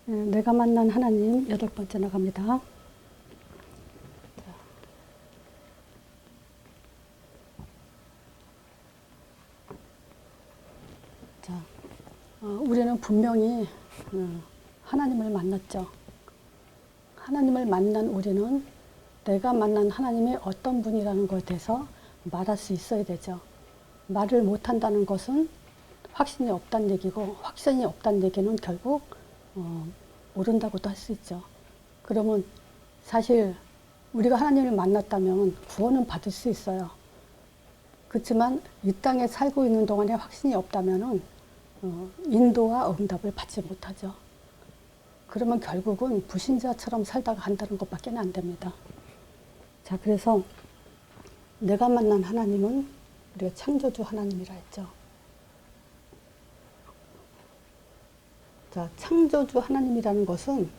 내가 만난 하나님 8번째 나갑니다. 자, 우리는 분명히 하나님을 만났죠. 하나님을 만난 우리는 내가 만난 하나님이 어떤 분이라는 것에 대해서 말할 수 있어야 되죠. 말을 못한다는 것은 확신이 없다는 얘기고, 확신이 없다는 얘기는 결국 모른다고도 할 수 있죠. 그러면 사실 우리가 하나님을 만났다면 구원은 받을 수 있어요. 그렇지만 이 땅에 살고 있는 동안에 확신이 없다면 인도와 응답을 받지 못하죠. 그러면 결국은 불신자처럼 살다가 간다는 것밖에 안 됩니다. 자, 그래서 내가 만난 하나님은 우리가 창조주 하나님이라 했죠. 자, 창조주 하나님이라는 것은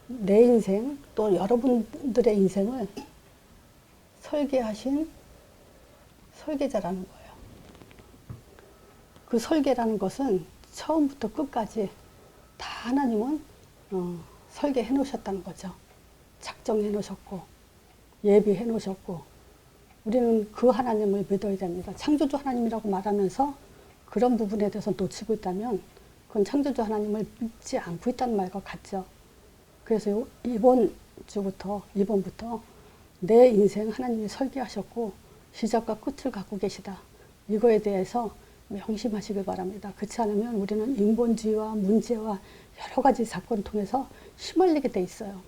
내 인생 또 여러분들의 인생을 설계하신 설계자라는 거예요. 그 설계라는 것은 처음부터 끝까지 다 하나님은 설계해 놓으셨다는 거죠. 작정해 놓으셨고 예비해 놓으셨고, 우리는 그 하나님을 믿어야 됩니다. 창조주 하나님이라고 말하면서 그런 부분에 대해서 놓치고 있다면 그건 창조주 하나님을 믿지 않고 있다는 말과 같죠. 그래서 이번부터 내 인생 하나님이 설계하셨고 시작과 끝을 갖고 계시다. 이거에 대해서 명심하시길 바랍니다. 그렇지 않으면 우리는 인본주의와 문제와 여러 가지 사건을 통해서 휘말리게 돼 있어요.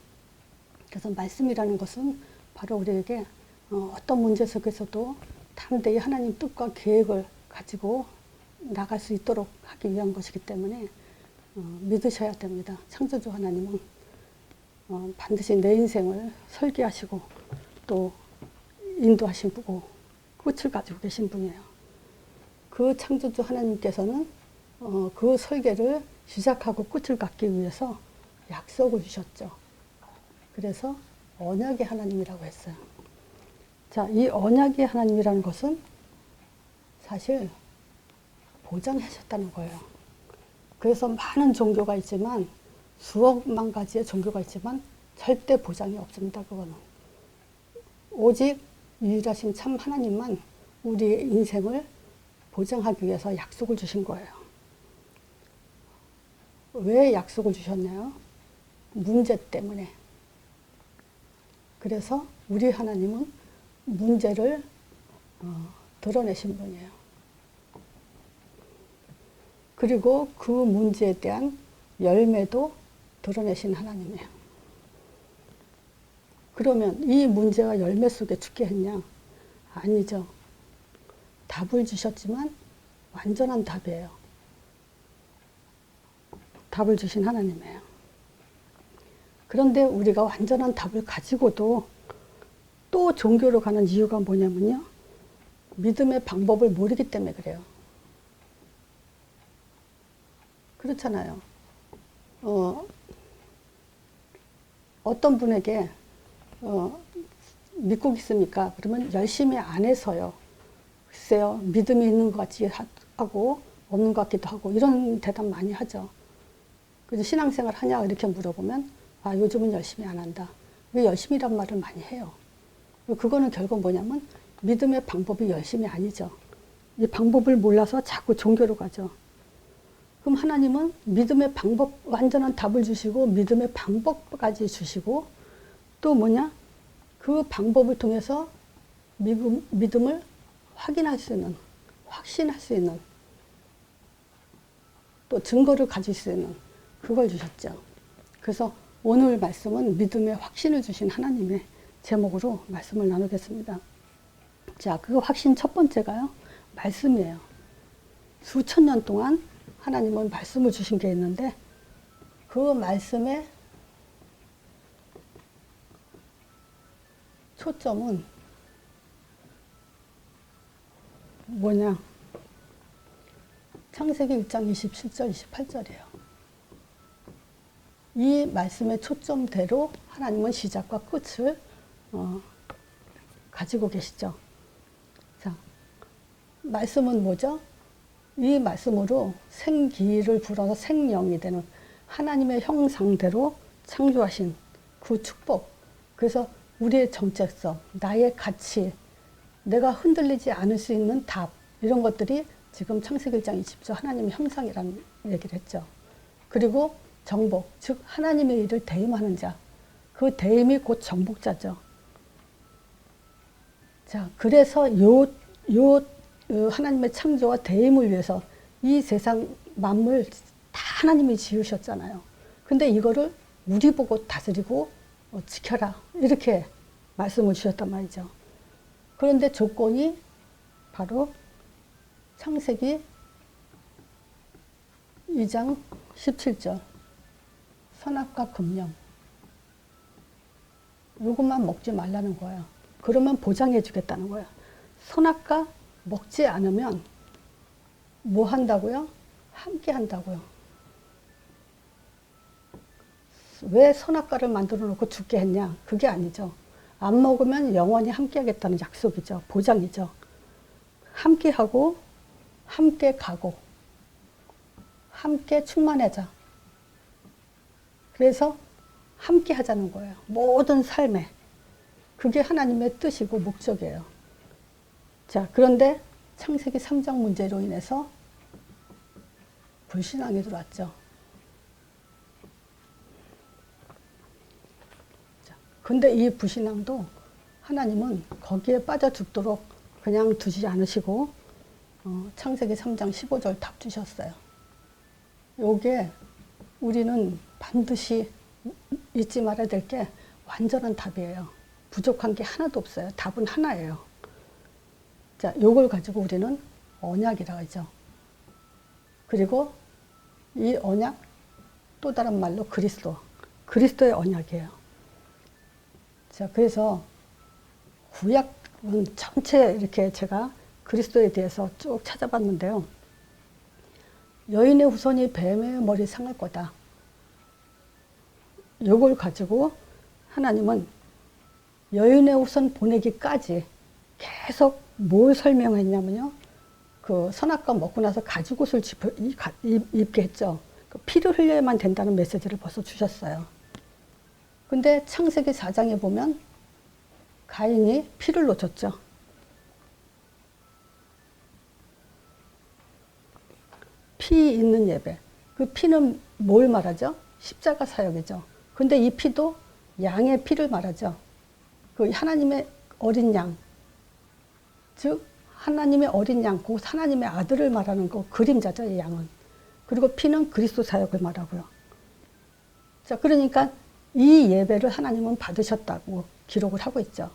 그래서 말씀이라는 것은 바로 우리에게 어떤 문제 속에서도 담대히 하나님 뜻과 계획을 가지고 나갈 수 있도록 하기 위한 것이기 때문에 믿으셔야 됩니다. 창조주 하나님은 반드시 내 인생을 설계하시고 또 인도하시고 끝을 가지고 계신 분이에요. 그 창조주 하나님께서는 그 설계를 시작하고 끝을 갖기 위해서 약속을 주셨죠. 그래서 언약의 하나님이라고 했어요. 자, 이 언약의 하나님이라는 것은 사실 보장하셨다는 거예요. 그래서 많은 종교가 있지만, 수억만 가지의 종교가 있지만 절대 보장이 없습니다. 그거는 오직 유일하신 참 하나님만 우리의 인생을 보장하기 위해서 약속을 주신 거예요. 왜 약속을 주셨나요? 문제 때문에. 그래서 우리 하나님은 문제를 드러내신 분이에요. 그리고 그 문제에 대한 열매도 드러내신 하나님이에요. 그러면 이 문제가 열매 속에 죽게 했냐? 아니죠. 답을 주셨지만 완전한 답이에요. 답을 주신 하나님이에요. 그런데 우리가 완전한 답을 가지고도 또 종교로 가는 이유가 뭐냐면요, 믿음의 방법을 모르기 때문에 그래요. 그렇잖아요. 어떤 분에게 믿고 있습니까? 그러면 열심히 안 해서요. 글쎄요, 믿음이 있는 것 같이 하고 없는 것 같기도 하고, 이런 대답 많이 하죠. 그래서 신앙생활 하냐 이렇게 물어보면 요즘은 열심히 안 한다. 왜 열심히란 말을 많이 해요? 그거는 결국 뭐냐면 믿음의 방법이 열심이 아니죠. 이 방법을 몰라서 자꾸 종교로 가죠. 그럼 하나님은 믿음의 방법, 완전한 답을 주시고 믿음의 방법까지 주시고, 또 뭐냐? 그 방법을 통해서 믿음을 확인할 수 있는, 확신할 수 있는, 또 증거를 가질 수 있는 그걸 주셨죠. 그래서 오늘 말씀은 믿음의 확신을 주신 하나님의 제목으로 말씀을 나누겠습니다. 자, 그 확신 첫 번째가요, 말씀이에요. 수천 년 동안 하나님은 말씀을 주신 게 있는데, 그 말씀의 초점은 뭐냐? 창세기 1장 27절, 28절이에요. 이 말씀의 초점대로 하나님은 시작과 끝을 가지고 계시죠. 자, 말씀은 뭐죠? 이 말씀으로 생기를 불어서 생명이 되는 하나님의 형상대로 창조하신 그 축복. 그래서 우리의 정체성, 나의 가치, 내가 흔들리지 않을 수 있는 답, 이런 것들이 지금 창세기 1장 20절 하나님의 형상이라는 얘기를 했죠. 그리고 정복, 즉 하나님의 일을 대임하는 자. 그 대임이 곧 정복자죠. 자, 그래서 하나님의 창조와 대임을 위해서 이 세상 만물 다 하나님이 지으셨잖아요. 근데 이거를 우리 보고 다스리고 지켜라. 이렇게 말씀을 주셨단 말이죠. 그런데 조건이 바로 창세기 2장 17절. 선악과 금령. 이것만 먹지 말라는 거예요. 그러면 보장해 주겠다는 거예요. 선악과 먹지 않으면 뭐 한다고요? 함께 한다고요. 왜 선악과를 만들어 놓고 죽게 했냐? 그게 아니죠. 안 먹으면 영원히 함께 하겠다는 약속이죠. 보장이죠. 함께 하고, 함께 가고, 함께 충만하자. 그래서 함께 하자는 거예요. 모든 삶에. 그게 하나님의 뜻이고 목적이에요. 자, 그런데 창세기 3장 문제로 인해서 불신앙이 들어왔죠. 자, 근데 이 불신앙도 하나님은 거기에 빠져 죽도록 그냥 두지 않으시고 창세기 3장 15절 답 주셨어요. 요게 우리는 반드시 잊지 말아야 될 게 완전한 답이에요. 부족한 게 하나도 없어요. 답은 하나예요. 자, 요걸 가지고 우리는 언약이라고 하죠. 그리고 이 언약, 또 다른 말로 그리스도의 언약이에요. 자, 그래서 구약은 전체 이렇게 제가 그리스도에 대해서 쭉 찾아봤는데요. 여인의 후손이 뱀의 머리 상할 거다. 요걸 가지고 하나님은 여인의 후손 보내기까지 계속 뭘 설명했냐면요. 그 선악과 먹고 나서 가죽옷을 입게 했죠. 그 피를 흘려야만 된다는 메시지를 벌써 주셨어요. 근데 창세기 4장에 보면 가인이 피를 놓쳤죠. 피 있는 예배. 그 피는 뭘 말하죠? 십자가 사역이죠. 근데 이 피도 양의 피를 말하죠. 그 하나님의 어린 양. 즉 하나님의 어린 양, 곧 하나님의 아들을 말하는 거 그림자죠, 이 양은. 그리고 피는 그리스도 사역을 말하고요. 자, 그러니까 이 예배를 하나님은 받으셨다고 기록을 하고 있죠.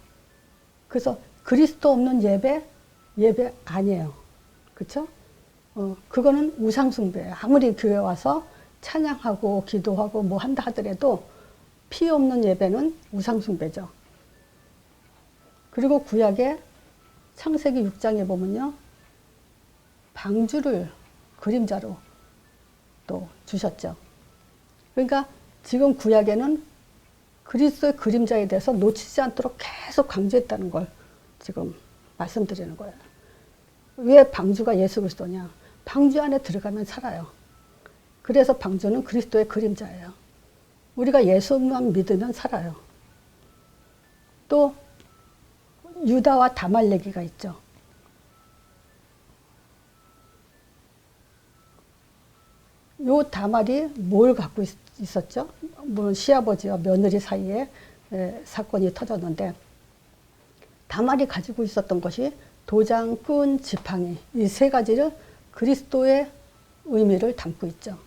그래서 그리스도 없는 예배 아니에요. 그렇죠? 그거는 우상숭배예요. 아무리 교회 와서 찬양하고 기도하고 뭐 한다 하더라도 피 없는 예배는 우상숭배죠. 그리고 구약에 창세기 6장에 보면요. 방주를 그림자로 또 주셨죠. 그러니까 지금 구약에는 그리스도의 그림자에 대해서 놓치지 않도록 계속 강조했다는 걸 지금 말씀드리는 거예요. 왜 방주가 예수 그리스도냐? 방주 안에 들어가면 살아요. 그래서 방주는 그리스도의 그림자예요. 우리가 예수만 믿으면 살아요. 또 유다와 다말 얘기가 있죠. 요 다말이 뭘 갖고 있었죠? 물론 시아버지와 며느리 사이에 사건이 터졌는데 다말이 가지고 있었던 것이 도장, 끈, 지팡이 이 세 가지를 그리스도의 의미를 담고 있죠.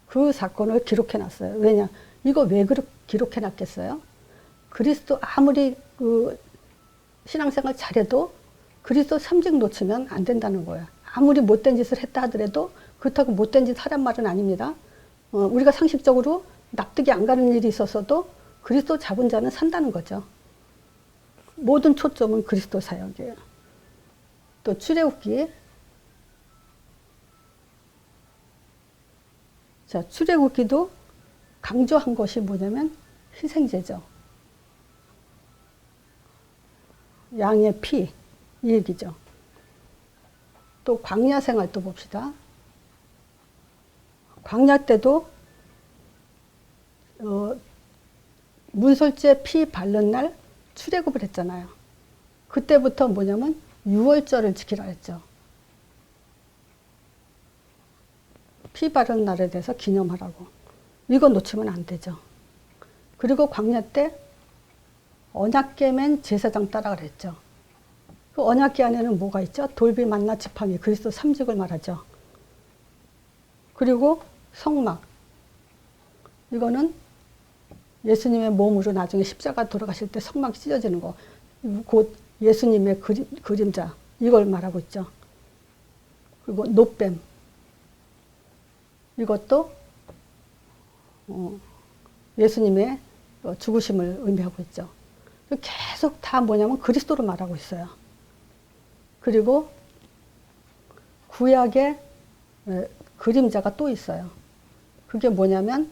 그 사건을 기록해놨어요. 왜냐? 이거 왜 기록해놨겠어요? 그리스도 아무리 그 신앙생활 잘해도 그리스도 삼직 놓치면 안 된다는 거예요. 아무리 못된 짓을 했다 하더라도 그렇다고 못된 짓 하란 말은 아닙니다. 우리가 상식적으로 납득이 안 가는 일이 있었어도 그리스도 잡은 자는 산다는 거죠. 모든 초점은 그리스도 사역이에요. 또 출애굽기. 자, 출애굽기도 강조한 것이 뭐냐면 희생제죠. 양의 피, 이 얘기죠. 또 광야 생활도 봅시다. 광야 때도 문설주에 피 바른 날 출애굽을 했잖아요. 그때부터 뭐냐면 유월절을 지키라 했죠. 피 바른 날에 대해서 기념하라고. 이거 놓치면 안 되죠. 그리고 광야 때 언약궤 맨 제사장 따라 그랬죠. 그 언약궤 안에는 뭐가 있죠? 돌비, 만나, 지팡이, 그리스도 삼직을 말하죠. 그리고 성막. 이거는 예수님의 몸으로 나중에 십자가 돌아가실 때 성막이 찢어지는 거. 곧 예수님의 그림자. 이걸 말하고 있죠. 그리고 노뱀. 이것도 예수님의 죽으심을 의미하고 있죠. 계속 다 뭐냐면 그리스도로 말하고 있어요. 그리고 구약의 그림자가 또 있어요. 그게 뭐냐면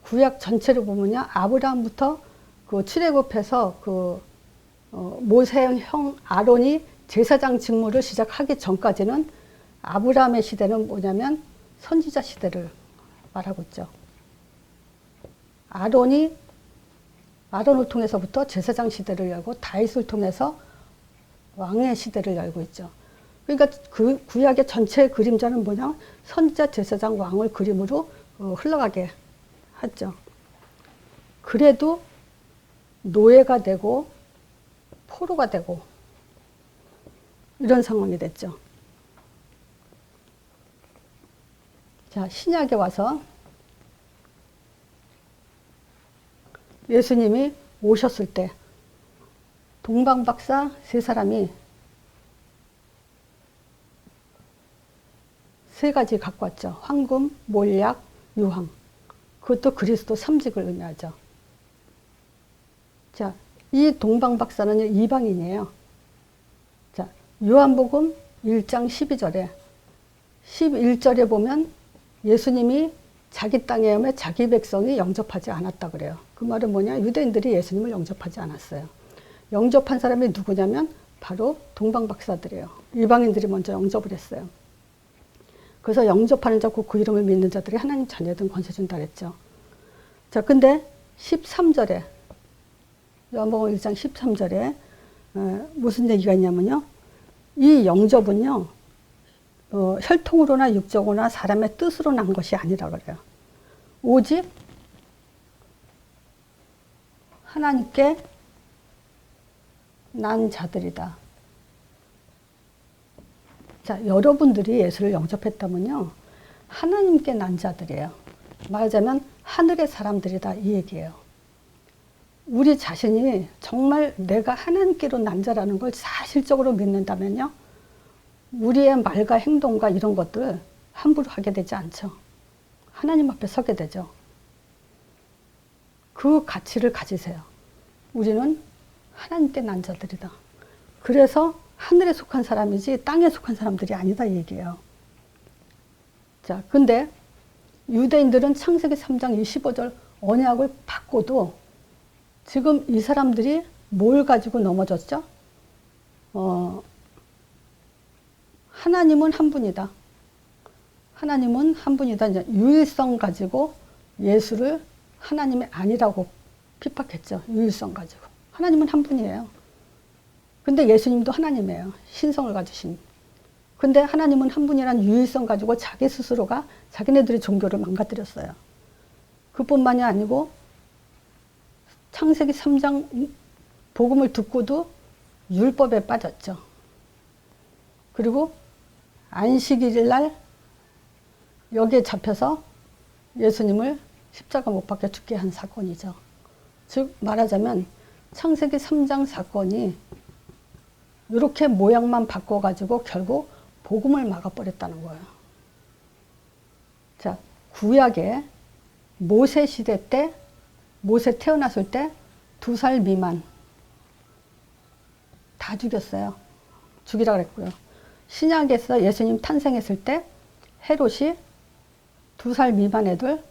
구약 전체를 보면요, 아브라함부터 그 출애굽해서 그 모세 형 아론이 제사장 직무를 시작하기 전까지는 아브라함의 시대는 뭐냐면 선지자 시대를 말하고 있죠. 아론을 통해서부터 제사장 시대를 열고 다윗을 통해서 왕의 시대를 열고 있죠. 그러니까 그 구약의 전체 그림자는 뭐냐? 선지자, 제사장, 왕을 그림으로 흘러가게 하죠. 그래도 노예가 되고 포로가 되고 이런 상황이 됐죠. 자, 신약에 와서 예수님이 오셨을 때 동방박사 세 사람이 세 가지 갖고 왔죠. 황금, 몰약, 유황. 그것도 그리스도 삼직을 의미하죠. 자, 이 동방박사는 이방인이에요. 자, 요한복음 1장 12절에 11절에 보면 예수님이 자기 땅에 오면 자기 백성이 영접하지 않았다 그래요. 그 말은 뭐냐? 유대인들이 예수님을 영접하지 않았어요. 영접한 사람이 누구냐면 바로 동방박사들이에요. 이방인들이 먼저 영접을 했어요. 그래서 영접하는 자, 그 이름을 믿는 자들이 하나님 자녀된 권세 준다 그랬죠. 자, 근데 13절에 요한복음 1장 13절에 무슨 얘기가 있냐면요. 이 영접은요. 혈통으로나 육적으로나 사람의 뜻으로 난 것이 아니라 그래요. 오직 하나님께 난 자들이다. 자, 여러분들이 예수를 영접했다면요. 하나님께 난 자들이에요. 말하자면 하늘의 사람들이다 이 얘기예요. 우리 자신이 정말 내가 하나님께로 난 자라는 걸 사실적으로 믿는다면요. 우리의 말과 행동과 이런 것들 함부로 하게 되지 않죠. 하나님 앞에 서게 되죠. 그 가치를 가지세요. 우리는 하나님께 난 자들이다. 그래서 하늘에 속한 사람이지 땅에 속한 사람들이 아니다 이 얘기예요. 자, 근데 유대인들은 창세기 3장 25절 언약을 받고도 지금 이 사람들이 뭘 가지고 넘어졌죠? 하나님은 한 분이다. 하나님은 한 분이다. 이제 유일성 가지고 예수를 하나님이 아니라고 핍박했죠. 유일성 가지고. 하나님은 한 분이에요. 근데 예수님도 하나님이에요. 신성을 가지신. 근데 하나님은 한 분이란 유일성 가지고 자기 스스로가 자기네들의 종교를 망가뜨렸어요. 그뿐만이 아니고 창세기 3장 복음을 듣고도 율법에 빠졌죠. 그리고 안식일 날 여기에 잡혀서 예수님을 십자가 못 박혀 죽게 한 사건이죠. 즉 말하자면 창세기 3장 사건이 이렇게 모양만 바꿔가지고 결국 복음을 막아버렸다는 거예요. 자, 구약에 모세 시대 때, 모세 태어났을 때 2살 미만 다 죽였어요. 죽이라 그랬고요. 신약에서 예수님 탄생했을 때 헤롯이 2살 미만 애들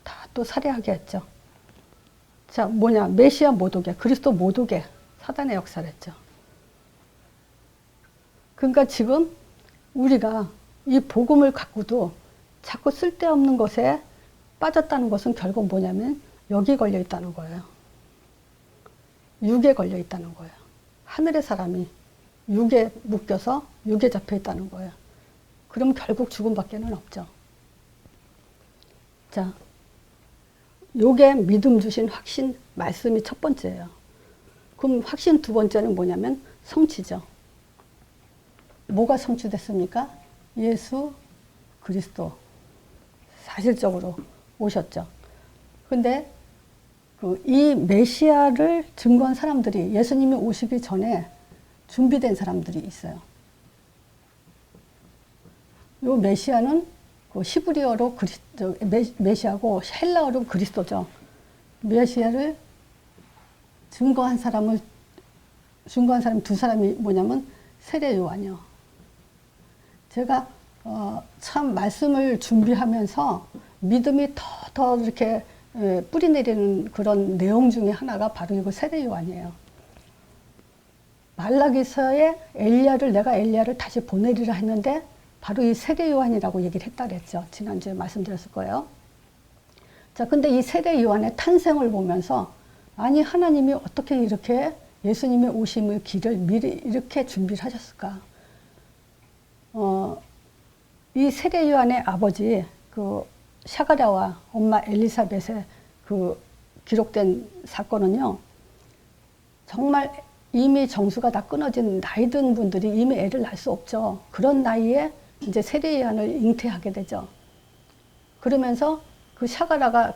다 또 살해하게 했죠. 자, 뭐냐, 메시아 못 오게, 그리스도 못 오게 사단의 역사를 했죠. 그러니까 지금 우리가 이 복음을 갖고도 자꾸 쓸데없는 것에 빠졌다는 것은 결국 뭐냐면 여기 걸려 있다는 거예요. 육에 걸려 있다는 거예요. 하늘의 사람이 육에 묶여서 육에 잡혀 있다는 거예요. 그럼 결국 죽음밖에는 없죠. 자, 요게 믿음 주신 확신 말씀이 첫 번째예요. 그럼 확신 두 번째는 뭐냐면 성취죠. 뭐가 성취됐습니까? 예수 그리스도 사실적으로 오셨죠. 근데 이 메시아를 증거한 사람들이 예수님이 오시기 전에 준비된 사람들이 있어요. 이 메시아는 히브리어로 메시아고 헬라어로 그리스도죠. 메시아를 증거한 사람 두 사람이 뭐냐면 세례 요한이요. 제가 참 말씀을 준비하면서 믿음이 더 이렇게 뿌리 내리는 그런 내용 중에 하나가 바로 이거 세례 요한이에요. 말라기서에 내가 엘리야를 다시 보내리라 했는데 바로 이 세례 요한이라고 얘기를 했다 그랬죠. 지난주에 말씀드렸을 거예요. 자, 근데 이 세례 요한의 탄생을 보면서 아니 하나님이 어떻게 이렇게 예수님의 오심의 길을 미리 이렇게 준비를 하셨을까? 이 세례 요한의 아버지 샤가랴와 엄마 엘리사벳의 기록된 사건은요. 정말 이미 정수가 다 끊어진 나이 든 분들이 이미 애를 낳을 수 없죠. 그런 나이에 이제 세례 요한을 잉태하게 되죠. 그러면서 샤가랴가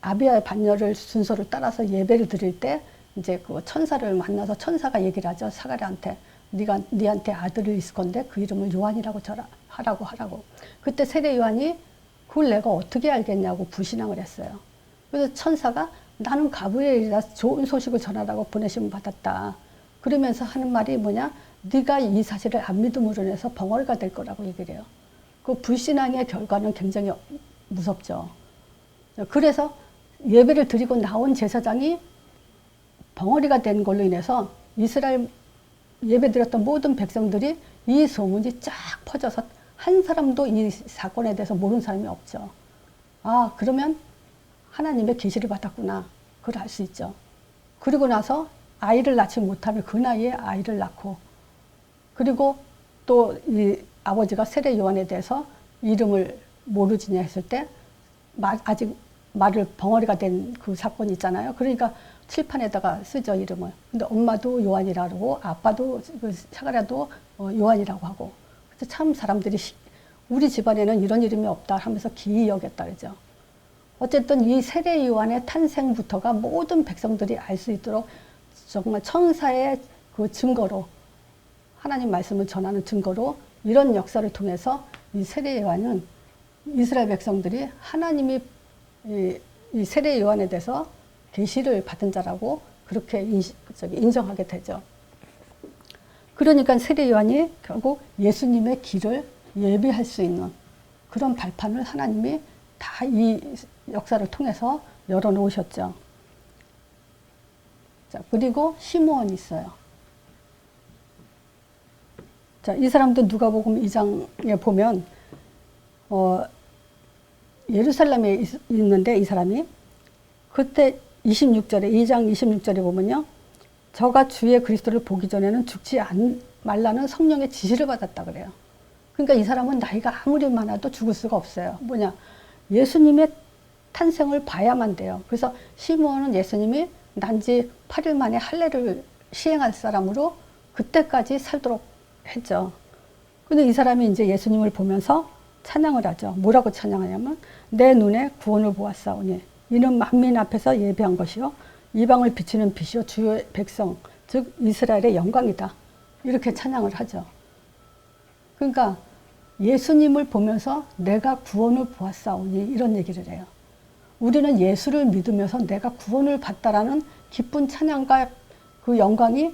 아비아의 반열을 순서를 따라서 예배를 드릴 때 이제 천사를 만나서 천사가 얘기를 하죠. 샤가랴한테 니한테 아들이 있을 건데 그 이름을 요한이라고 하라고. 그때 세례 요한이 그걸 내가 어떻게 알겠냐고 불신앙을 했어요. 그래서 천사가 나는 가브리엘이라 좋은 소식을 전하라고 보내심을 받았다. 그러면서 하는 말이 뭐냐? 네가 이 사실을 안 믿음으로 인해서 벙어리가 될 거라고 얘기를 해요. 그 불신앙의 결과는 굉장히 무섭죠. 그래서 예배를 드리고 나온 제사장이 벙어리가 된 걸로 인해서 이스라엘 예배 드렸던 모든 백성들이 이 소문이 쫙 퍼져서 한 사람도 이 사건에 대해서 모르는 사람이 없죠. 아, 그러면 하나님의 계시를 받았구나. 그걸 알 수 있죠. 그리고 나서 아이를 낳지 못하는 그 나이에 아이를 낳고, 그리고 또 이 아버지가 세례 요한에 대해서 이름을 모르지냐 했을 때 아직 말을 벙어리가 된 그 사건이 있잖아요. 그러니까 칠판에다가 쓰죠, 이름을. 근데 엄마도 요한이라고 아빠도 샤가랴도 요한이라고 하고. 그래서 참 사람들이 우리 집안에는 이런 이름이 없다 하면서 기이 여겼다 그러죠. 어쨌든 이 세례 요한의 탄생부터가 모든 백성들이 알 수 있도록 정말 천사의 증거로, 하나님 말씀을 전하는 증거로 이런 역사를 통해서 이 세례 요한은 이스라엘 백성들이 하나님이 이 세례 요한에 대해서 계시를 받은 자라고 그렇게 인정하게 되죠. 그러니까 세례 요한이 결국 예수님의 길을 예비할 수 있는 그런 발판을 하나님이 다 이 역사를 통해서 열어놓으셨죠. 자, 그리고 시므온이 있어요. 자, 이 사람도 누가복음 2장에 보면 예루살렘에 있는데 이 사람이 그때 26절에 2장 26절에 보면요. 저가 주의 그리스도를 보기 전에는 죽지 말라는 성령의 지시를 받았다 그래요. 그러니까 이 사람은 나이가 아무리 많아도 죽을 수가 없어요. 뭐냐? 예수님의 탄생을 봐야만 돼요. 그래서 시므온은 예수님이 난지 8일 만에 할례를 시행할 사람으로 그때까지 살도록 했죠. 근데 이 사람이 이제 예수님을 보면서 찬양을 하죠. 뭐라고 찬양하냐면 내 눈에 구원을 보았사오니 이는 만민 앞에서 예배한 것이요 이방을 비치는 빛이요 주의 백성 즉 이스라엘의 영광이다. 이렇게 찬양을 하죠. 그러니까 예수님을 보면서 내가 구원을 보았사오니 이런 얘기를 해요. 우리는 예수를 믿으면서 내가 구원을 받다라는 기쁜 찬양과 그 영광이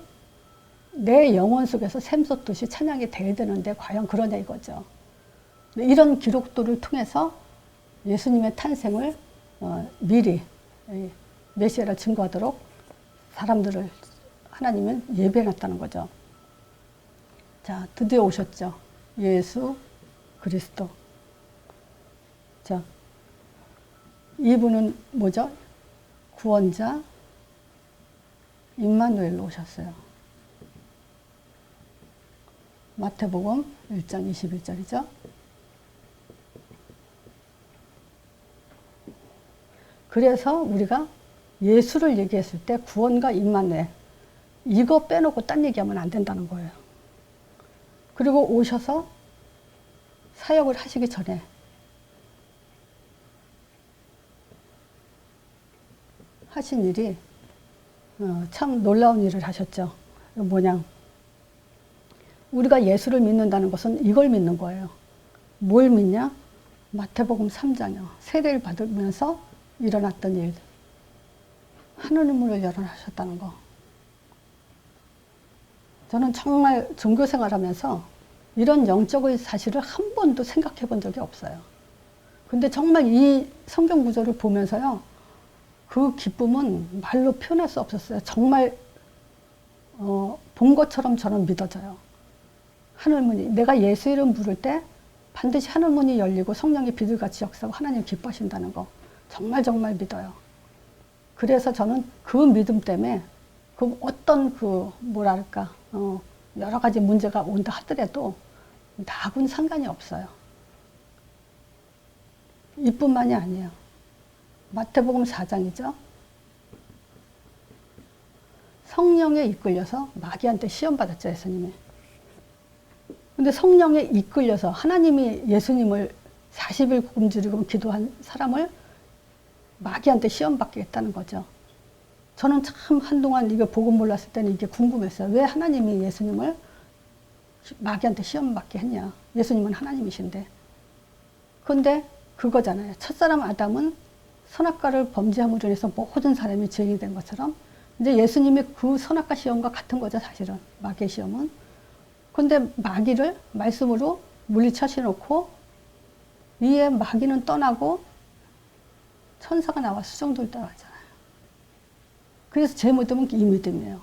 내 영혼 속에서 샘솟듯이 찬양이 돼야 되는데 과연 그러냐 이거죠. 이런 기록들을 통해서 예수님의 탄생을 미리 메시아를 증거하도록 사람들을 하나님은 예배해놨다는 거죠. 자, 드디어 오셨죠. 예수 그리스도. 자, 이분은 뭐죠? 구원자 임마누엘로 오셨어요. 마태복음 1장 21절이죠. 그래서 우리가 예수를 얘기했을 때 구원과 임마누엘 이거 빼놓고 딴 얘기하면 안 된다는 거예요. 그리고 오셔서 사역을 하시기 전에 하신 일이 참 놀라운 일을 하셨죠. 뭐냐? 우리가 예수를 믿는다는 것은 이걸 믿는 거예요. 뭘 믿냐? 마태복음 3장이요. 세례를 받으면서 일어났던 일. 하늘의 문을 열어하셨다는 거. 저는 정말 종교 생활하면서 이런 영적의 사실을 한 번도 생각해 본 적이 없어요. 근데 정말 이 성경 구절을 보면서요. 그 기쁨은 말로 표현할 수 없었어요. 정말 본 것처럼 저는 믿어져요. 하늘문이 내가 예수 이름 부를 때 반드시 하늘문이 열리고 성령이 비둘같이 역사하고 하나님 기뻐하신다는 거 정말 정말 믿어요. 그래서 저는 그 믿음 때문에 그 어떤 그 뭐랄까 여러 가지 문제가 온다 하더라도 나하고는 상관이 없어요. 이뿐만이 아니에요. 마태복음 4장이죠. 성령에 이끌려서 마귀한테 시험받았죠, 예수님이. 근데 성령에 이끌려서 하나님이 예수님을 40일 굶주리고 기도한 사람을 마귀한테 시험받게 했다는 거죠. 저는 참 한동안 이거 복음 몰랐을 때는 이게 궁금했어요. 왜 하나님이 예수님을 마귀한테 시험받게 했냐. 예수님은 하나님이신데. 근데 그거잖아요. 첫사람 아담은 선악과를 범죄함으로 인해서 모든 사람이 죄인이 된 것처럼 이제 예수님이 그 선악과 시험과 같은 거죠, 사실은. 마귀의 시험은. 근데 마귀를 말씀으로 물리쳐놓고 이에 마귀는 떠나고 천사가 나와 수정돌 따라가잖아요. 그래서 제 믿음은 이 믿음이에요.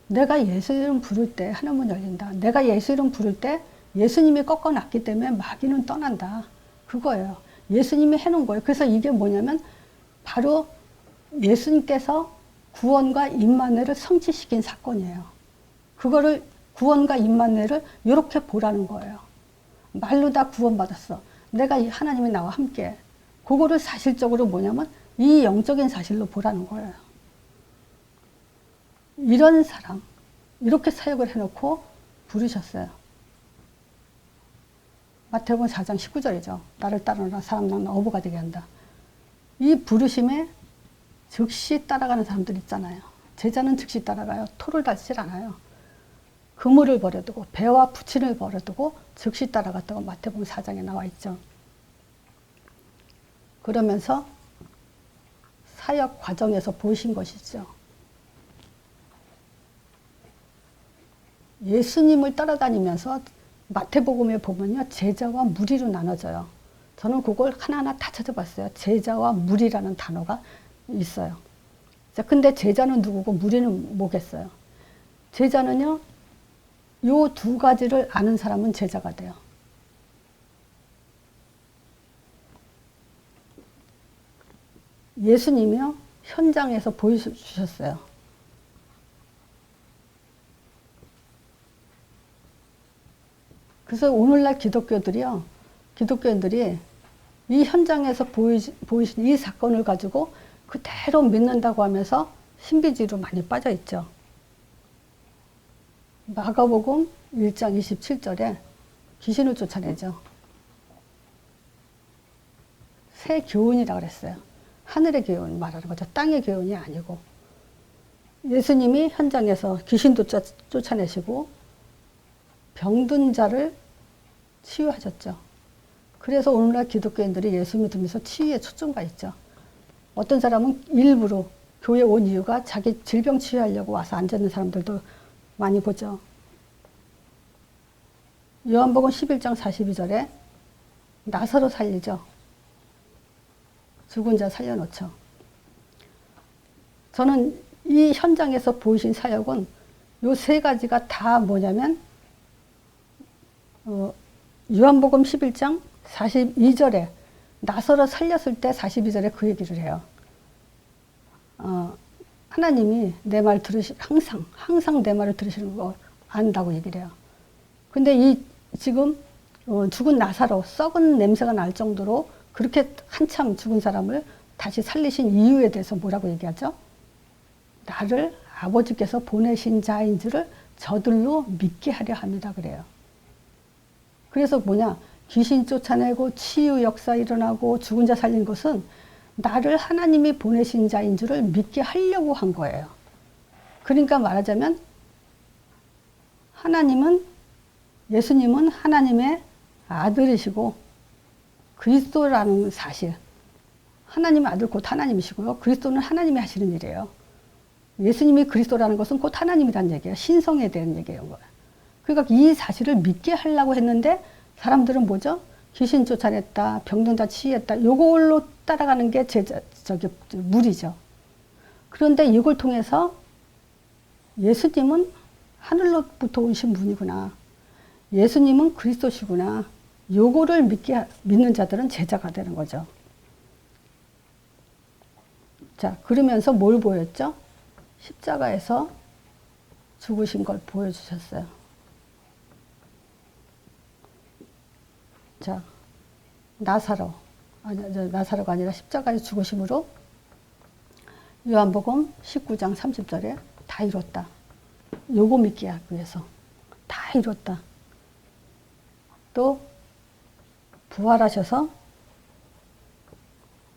내가 예수 이름 부를 때 하늘문 열린다. 내가 예수 이름 부를 때 예수님이 꺾어놨기 때문에 마귀는 떠난다. 그거예요. 예수님이 해놓은 거예요. 그래서 이게 뭐냐면 바로 예수님께서 구원과 임마누엘을 성취시킨 사건이에요. 그거를 구원과 임마누엘을 이렇게 보라는 거예요. 말로 다 구원받았어. 내가 하나님이 나와 함께. 그거를 사실적으로 뭐냐면 이 영적인 사실로 보라는 거예요. 이런 사람, 이렇게 사역을 해놓고 부르셨어요. 마태복음 4장 19절이죠. 나를 따르라 사람 낳는 어부가 되게 한다. 이 부르심에 즉시 따라가는 사람들 있잖아요. 제자는 즉시 따라가요. 토를 다치질 않아요. 그물을 버려두고 배와 부친을 버려두고 즉시 따라갔다고 마태복음 4장에 나와 있죠. 그러면서 사역 과정에서 보신 것이죠. 예수님을 따라다니면서 마태복음에 보면요. 제자와 무리로 나눠져요. 저는 그걸 하나하나 다 찾아봤어요. 제자와 무리라는 단어가 있어요. 자, 근데 제자는 누구고 무리는 뭐겠어요? 제자는요. 요 두 가지를 아는 사람은 제자가 돼요. 예수님이요. 현장에서 보여주셨어요. 그래서 오늘날 기독교인들이 이 현장에서 보이신 이 사건을 가지고 그대로 믿는다고 하면서 신비주의로 많이 빠져 있죠. 마가복음 1장 27절에 귀신을 쫓아내죠. 새 교훈이라고 그랬어요. 하늘의 교훈 말하는 거죠. 땅의 교훈이 아니고. 예수님이 현장에서 귀신도 쫓아내시고 병든 자를 치유하셨죠. 그래서 오늘날 기독교인들이 예수 믿으면서 치유에 초점가 있죠. 어떤 사람은 일부러 교회 온 이유가 자기 질병 치유하려고 와서 앉아있는 사람들도 많이 보죠. 요한복음 11장 42절에 나사로 살리죠. 죽은 자 살려놓죠. 저는 이 현장에서 보이신 사역은 요 세 가지가 다 뭐냐면 요한복음 11장 42절에 나사로 살렸을 때 42절에 그 얘기를 해요. 하나님이 내 말 항상 내 말을 들으시는 거 안다고 얘기를 해요. 근데 지금 죽은 나사로 썩은 냄새가 날 정도로 그렇게 한참 죽은 사람을 다시 살리신 이유에 대해서 뭐라고 얘기하죠? 나를 아버지께서 보내신 자인 줄을 저들로 믿게 하려 합니다. 그래요. 그래서 뭐냐? 귀신 쫓아내고 치유 역사 일어나고 죽은 자 살린 것은 나를 하나님이 보내신 자인 줄을 믿게 하려고 한 거예요. 그러니까 말하자면 예수님은 하나님의 아들이시고 그리스도라는 사실, 하나님의 아들 곧 하나님이시고요. 그리스도는 하나님이 하시는 일이에요. 예수님이 그리스도라는 것은 곧 하나님이라는 얘기예요. 신성에 대한 얘기예요. 그러니까 이 사실을 믿게 하려고 했는데 사람들은 뭐죠? 귀신 쫓아냈다, 병든 다 치유했다. 요걸로 따라가는 게 무리죠. 그런데 이걸 통해서 예수님은 하늘로부터 오신 분이구나. 예수님은 그리스도시구나. 요거를 믿는 자들은 제자가 되는 거죠. 자, 그러면서 뭘 보였죠? 십자가에서 죽으신 걸 보여주셨어요. 자, 나사로가 아니라 십자가에서 죽으심으로 요한복음 19장 30절에 다 이뤘다. 요거 믿게 하기 위해서 다 이뤘다. 또 부활하셔서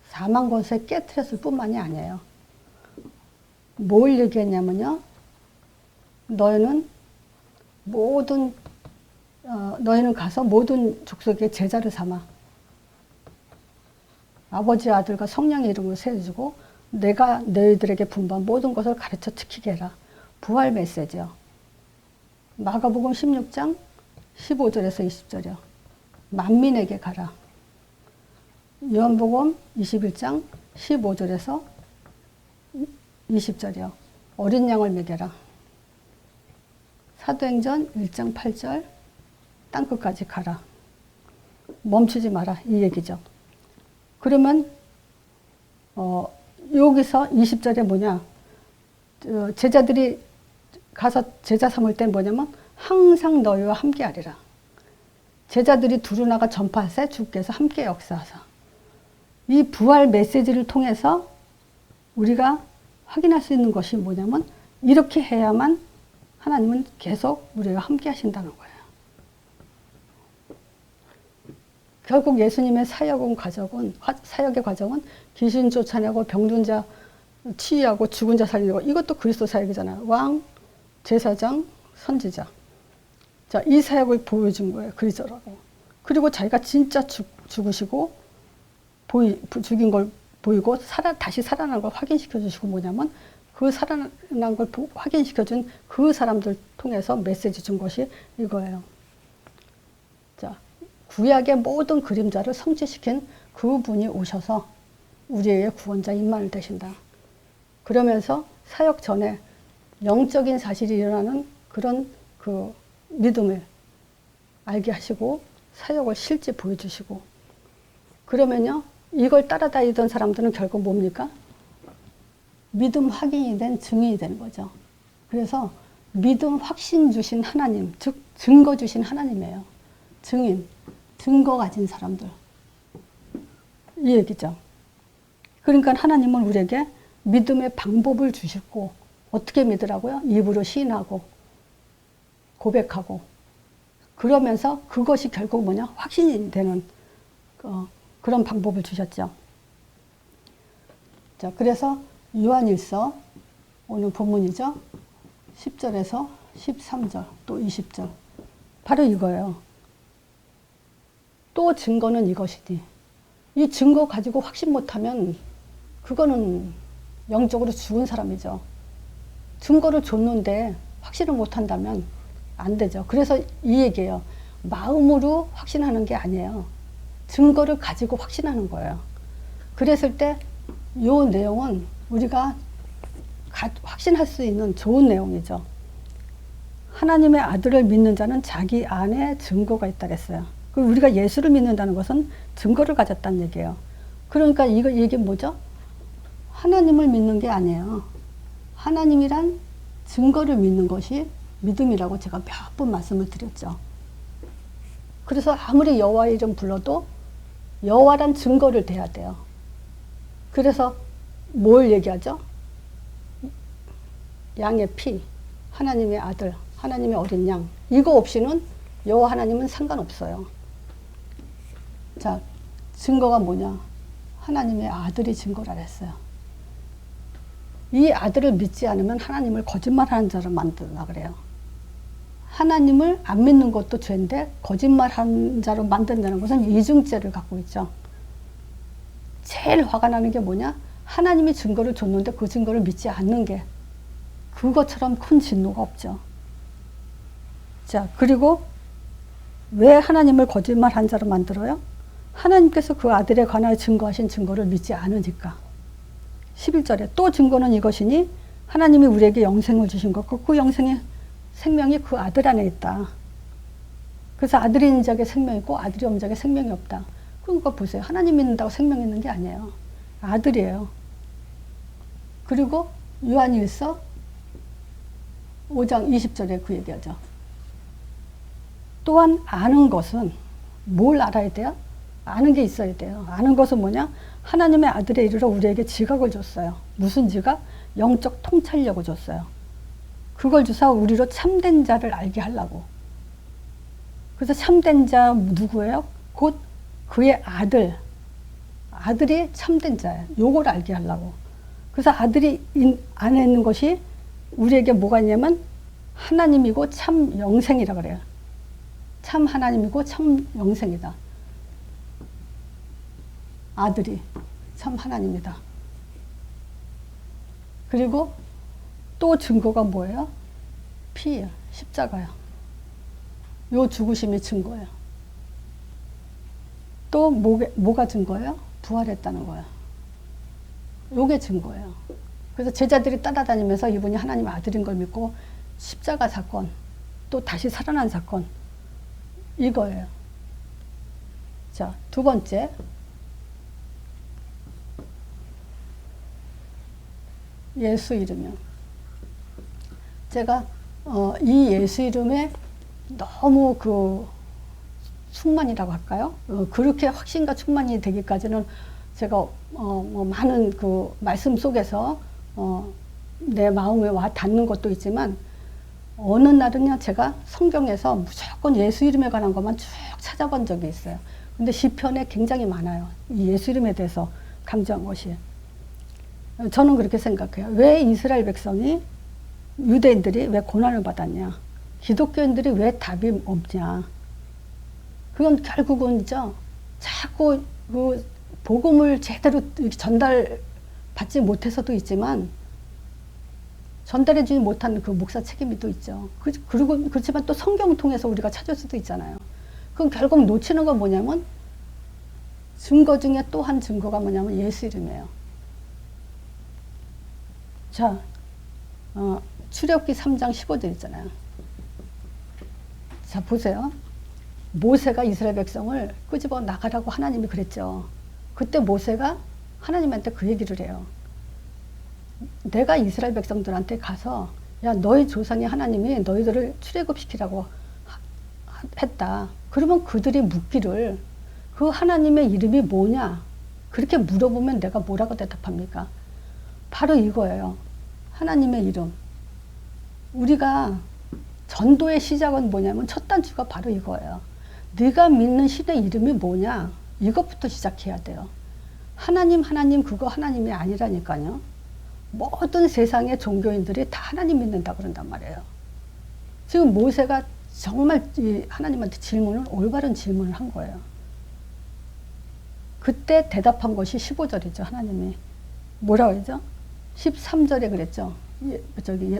사망 권세 깨트렸을 뿐만이 아니에요. 뭘 얘기했냐면요. 너희는 가서 모든 족속의 제자를 삼아 아버지 아들과 성령의 이름으로 세워주고 내가 너희들에게 분부한 모든 것을 가르쳐 지키게 해라. 부활 메시지요. 마가복음 16장 15절에서 20절이요. 만민에게 가라. 요한복음 21장 15절에서 20절이요. 어린 양을 먹여라. 사도행전 1장 8절 땅끝까지 가라. 멈추지 마라. 이 얘기죠. 그러면 여기서 20절에 뭐냐? 제자들이 가서 제자 삼을 때 뭐냐면 항상 너희와 함께 하리라. 제자들이 두루 나가 전파하세 주께서 함께 역사하사. 이 부활 메시지를 통해서 우리가 확인할 수 있는 것이 뭐냐면 이렇게 해야만 하나님은 계속 우리와 함께 하신다는 거예요. 결국 예수님의 사역의 과정은 귀신 쫓아내고 병든 자 치유하고 죽은 자 살리고 이것도 그리스도 사역이잖아요. 왕, 제사장, 선지자. 자, 이 사역을 보여준 거예요. 그리스도라고. 그리고 자기가 진짜 죽으시고 죽인 걸 보이고 다시 살아난 걸 확인시켜 주시고 뭐냐면 그 살아난 걸 확인시켜 준 그 사람들 통해서 메시지 준 것이 이거예요. 자, 구약의 모든 그림자를 성취시킨 그분이 오셔서 우리의 구원자 임마누엘 되신다. 그러면서 사역 전에 영적인 사실이 일어나는 그런 그 믿음을 알게 하시고 사역을 실제 보여주시고 그러면요 이걸 따라다니던 사람들은 결국 뭡니까? 믿음 확인이 된 증인이 되는 거죠. 그래서 믿음 확신 주신 하나님, 즉 증거 주신 하나님이에요. 증인, 증거 가진 사람들. 이 얘기죠. 그러니까 하나님은 우리에게 믿음의 방법을 주시고 어떻게 믿으라고요? 입으로 시인하고 고백하고 그러면서 그것이 결국 뭐냐? 확신이 되는 그런 방법을 주셨죠. 자, 그래서 요한일서 오늘 본문이죠. 10절에서 13절 또 20절 바로 이거예요. 또 증거는 이것이니 이 증거 가지고 확신 못하면 그거는 영적으로 죽은 사람이죠. 증거를 줬는데 확신을 못한다면 안 되죠. 그래서 이 얘기예요. 마음으로 확신하는 게 아니에요. 증거를 가지고 확신하는 거예요. 그랬을 때 이 내용은 우리가 확신할 수 있는 좋은 내용이죠. 하나님의 아들을 믿는 자는 자기 안에 증거가 있다 그랬어요. 그리고 우리가 예수를 믿는다는 것은 증거를 가졌다는 얘기예요. 그러니까 이게 뭐죠? 하나님을 믿는 게 아니에요. 하나님이란 증거를 믿는 것이 믿음이라고 제가 몇 번 말씀을 드렸죠. 그래서 아무리 여호와 이름 불러도 여호와란 증거를 대야 돼요. 그래서 뭘 얘기하죠? 양의 피, 하나님의 아들, 하나님의 어린 양, 이거 없이는 여호와 하나님은 상관없어요. 자, 증거가 뭐냐? 하나님의 아들이 증거라 했어요. 이 아들을 믿지 않으면 하나님을 거짓말하는 자로 만든다 그래요. 하나님을 안 믿는 것도 죄인데 거짓말하는 자로 만든다는 것은 이중죄를 갖고 있죠. 제일 화가 나는 게 뭐냐? 하나님이 증거를 줬는데 그 증거를 믿지 않는 게 그것처럼 큰 진노가 없죠. 자, 그리고 왜 하나님을 거짓말한 자로 만들어요? 하나님께서 그 아들에 관하여 증거하신 증거를 믿지 않으니까. 11절에 또 증거는 이것이니 하나님이 우리에게 영생을 주신 것과 그 영생의 생명이 그 아들 안에 있다. 그래서 아들이 있는 자에게 생명이 있고 아들이 없는 자에게 생명이 없다. 그러니까 보세요. 하나님 믿는다고 생명 있는 게 아니에요. 아들이에요. 그리고 요한일서 5장 20절에 그 얘기하죠. 또한 아는 것은 뭘 알아야 돼요? 아는 게 있어야 돼요. 아는 것은 뭐냐? 하나님의 아들에 이르러 우리에게 지각을 줬어요. 무슨 지각? 영적 통찰력을 줬어요. 그걸 주사 우리로 참된 자를 알게 하려고. 그래서 참된 자 누구예요? 곧 그의 아들. 아들이 참된 자예요. 요걸 알게 하려고. 그래서 아들이 안에 있는 것이 우리에게 뭐가 있냐면 하나님이고 참 영생이라 그래요. 참 하나님이고 참 영생이다. 아들이 참 하나님이다. 그리고 또 증거가 뭐예요? 피예요. 십자가요. 요 죽으심이 증거예요. 또 뭐가 증거예요? 부활했다는 거예요. 요게 증거예요. 그래서 제자들이 따라다니면서 이분이 하나님 아들인 걸 믿고 십자가 사건, 또 다시 살아난 사건, 이거예요. 자, 두 번째. 예수 이름이요. 제가 이 예수 이름에 너무 그 충만이라고 할까요? 그렇게 확신과 충만이 되기까지는 제가 많은 그 말씀 속에서 내 마음에 와 닿는 것도 있지만 어느 날은요 제가 성경에서 무조건 예수 이름에 관한 것만 쭉 찾아본 적이 있어요. 근데 시편에 굉장히 많아요. 이 예수 이름에 대해서 강조한 것이. 저는 그렇게 생각해요. 왜 이스라엘 백성이 유대인들이 왜 고난을 받았냐? 기독교인들이 왜 답이 없냐? 그건 결국은 자꾸 그 복음을 제대로 전달받지 못해서도 있지만 전달해주지 못한 그 목사 책임이 또 있죠. 그리고 그렇지만 또 성경 통해서 우리가 찾을 수도 있잖아요. 그럼 결국 놓치는 건 뭐냐면 증거 중에 또 한 증거가 뭐냐면 예수 이름이에요. 자, 출애굽기 3장 15절 있잖아요. 자, 보세요. 모세가 이스라엘 백성을 끄집어 나가라고 하나님이 그랬죠. 그때 모세가 하나님한테 그 얘기를 해요. 내가 이스라엘 백성들한테 가서 야, 너희 조상의 하나님이 너희들을 출애굽시키라고 했다. 그러면 그들이 묻기를 그 하나님의 이름이 뭐냐? 그렇게 물어보면 내가 뭐라고 대답합니까? 바로 이거예요. 하나님의 이름. 우리가 전도의 시작은 뭐냐면 첫 단추가 바로 이거예요. 네가 믿는 신의 이름이 뭐냐? 이것부터 시작해야 돼요. 하나님 그거 하나님이 아니라니까요. 모든 세상의 종교인들이 다 하나님 믿는다 그런단 말이에요. 지금 모세가 정말 하나님한테 올바른 질문을 한 거예요. 그때 대답한 것이 15절이죠. 하나님이 뭐라고 했죠? 13절에 그랬죠.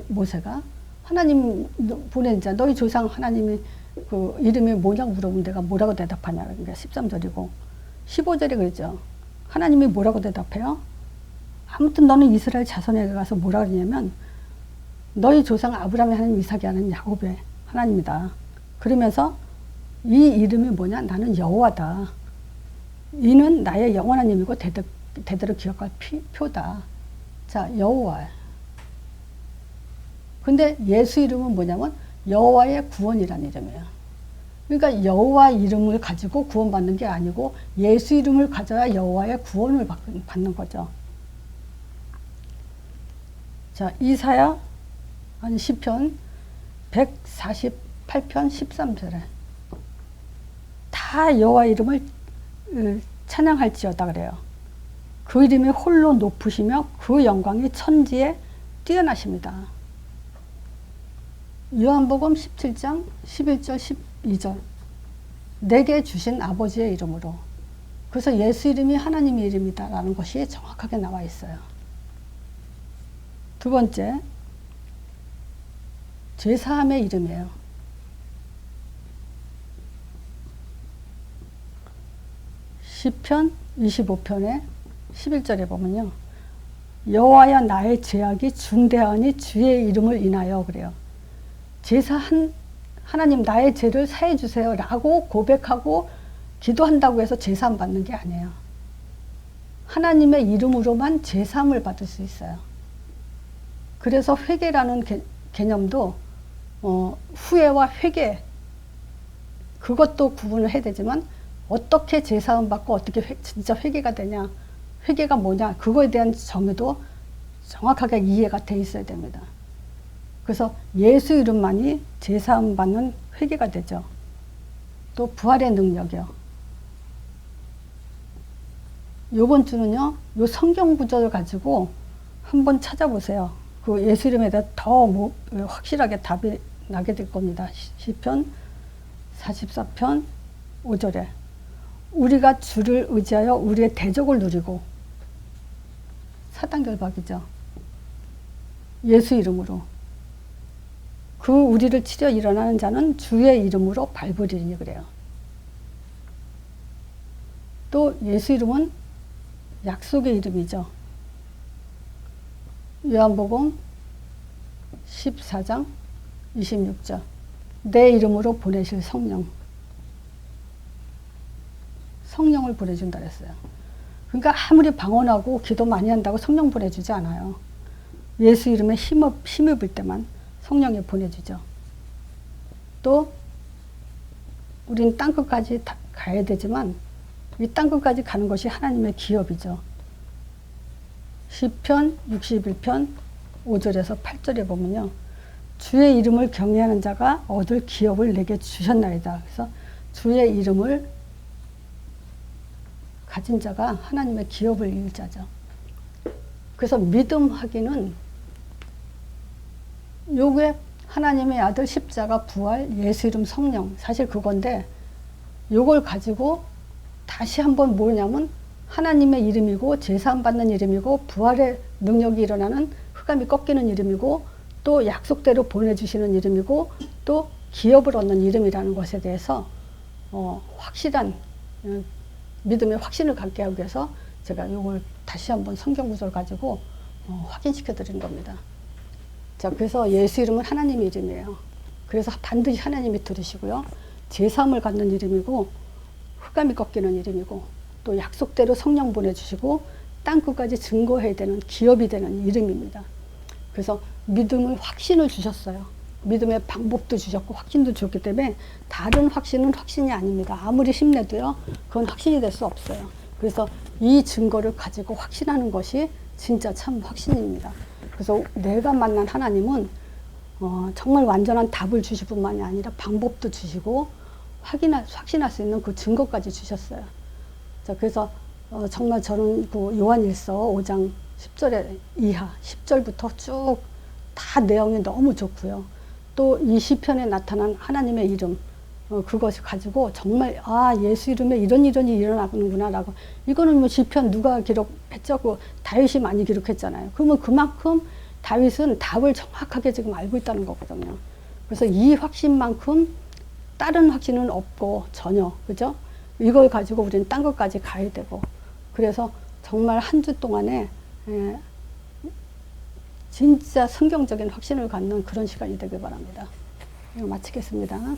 모세가 하나님 보낸 자 너희 조상 하나님이 그 이름이 뭐냐고 물어보면 내가 뭐라고 대답하냐. 그러니까 13절이고 15절에 그랬죠. 하나님이 뭐라고 대답해요? 아무튼 너는 이스라엘 자손에게 가서 뭐라 그러냐면 너희 조상 아브라함의 하나님, 이삭의 하나님, 야곱의 하나님이다. 그러면서 이 이름이 뭐냐? 나는 여호와다. 이는 나의 영원한 힘이고 대대로 기억할 표다. 자, 여호와. 근데 예수 이름은 뭐냐면 여호와의 구원이라는 이름이에요. 그러니까 여호와 이름을 가지고 구원받는 게 아니고 예수 이름을 가져야 여호와의 구원을 받는 거죠. 자, 이사야 아니 시편 148편 13절에 다 여호와 이름을 찬양할지어다 그래요. 그 이름이 홀로 높으시며 그 영광이 천지에 뛰어나십니다. 요한복음 17장 11절 12절 내게 주신 아버지의 이름으로. 그래서 예수 이름이 하나님의 이름이다라는 것이 정확하게 나와 있어요. 두 번째, 죄사함의 이름이에요. 시편 25편의 11절에 보면요. 여호와여 나의 죄악이 중대하니 주의 이름을 인하여 그래요. 하나님 나의 죄를 사해 주세요 라고 고백하고 기도한다고 해서 제사함 받는 게 아니에요. 하나님의 이름으로만 제사함을 받을 수 있어요. 그래서 회개라는 개념도 후회와 회개 그것도 구분을 해야 되지만 어떻게 제사함 받고 어떻게 진짜 회개가 되냐, 회개가 뭐냐, 그거에 대한 정의도 정확하게 이해가 돼 있어야 됩니다. 그래서 예수 이름만이 제사함 받는 회개가 되죠. 또 부활의 능력이요. 요번 주는요, 요 성경 구절을 가지고 한번 찾아보세요. 그 예수 이름에 대해 더 확실하게 답이 나게 될 겁니다. 시편 44편 5절에 우리가 주를 의지하여 우리의 대적을 누리고 사단 결박이죠. 예수 이름으로 그 우리를 치려 일어나는 자는 주의 이름으로 밟으리니 그래요. 또 예수 이름은 약속의 이름이죠. 요한복음 14장 26절 내 이름으로 보내실 성령. 성령을 보내준다 그랬어요. 그러니까 아무리 방언하고 기도 많이 한다고 성령 보내주지 않아요. 예수 이름에 힘입을 때만 성령이 보내주죠. 또 우린 땅끝까지 가야 되지만 이 땅끝까지 가는 것이 하나님의 기업이죠. 시편 61편 5절에서 8절에 보면요. 주의 이름을 경외하는 자가 얻을 기업을 내게 주셨나이다. 그래서 주의 이름을 가진 자가 하나님의 기업을 이룰 자죠. 그래서 믿음 확인은 요게 하나님의 아들 십자가 부활 예수 이름 성령 사실 그건데 요걸 가지고 다시 한번 뭐냐면 하나님의 이름이고 제사함 받는 이름이고 부활의 능력이 일어나는 흑암이 꺾이는 이름이고 또 약속대로 보내주시는 이름이고 또 기업을 얻는 이름이라는 것에 대해서 확실한 믿음의 확신을 갖게 하기 위해서 제가 요걸 다시 한번 성경 구절 가지고 확인시켜 드린 겁니다. 자, 그래서 예수 이름은 하나님의 이름이에요. 그래서 반드시 하나님이 들으시고요. 제사함을 갖는 이름이고 흑암이 꺾이는 이름이고 또 약속대로 성령 보내주시고 땅끝까지 증거해야 되는 기업이 되는 이름입니다. 그래서 믿음을 확신을 주셨어요. 믿음의 방법도 주셨고 확신도 주셨기 때문에 다른 확신은 확신이 아닙니다. 아무리 힘내도요. 그건 확신이 될 수 없어요. 그래서 이 증거를 가지고 확신하는 것이 진짜 참 확신입니다. 그래서 내가 만난 하나님은 정말 완전한 답을 주실 뿐만이 아니라 방법도 주시고 확신할 수 있는 그 증거까지 주셨어요. 자, 그래서 정말 저는 그 요한일서 5장 10절에 이하 10절부터 쭉 다 내용이 너무 좋고요. 또 이 시편에 나타난 하나님의 이름 그것을 가지고 정말 예수 이름에 이런 일이 일어나는구나 라고. 이거는 뭐 시편 누가 기록했죠? 그 다윗이 많이 기록했잖아요. 그러면 그만큼 다윗은 답을 정확하게 지금 알고 있다는 거거든요. 그래서 이 확신만큼 다른 확신은 없고 전혀, 그죠? 이걸 가지고 우리는 딴 것까지 가야 되고. 그래서 정말 한 주 동안에 진짜 성경적인 확신을 갖는 그런 시간이 되길 바랍니다. 이거 마치겠습니다.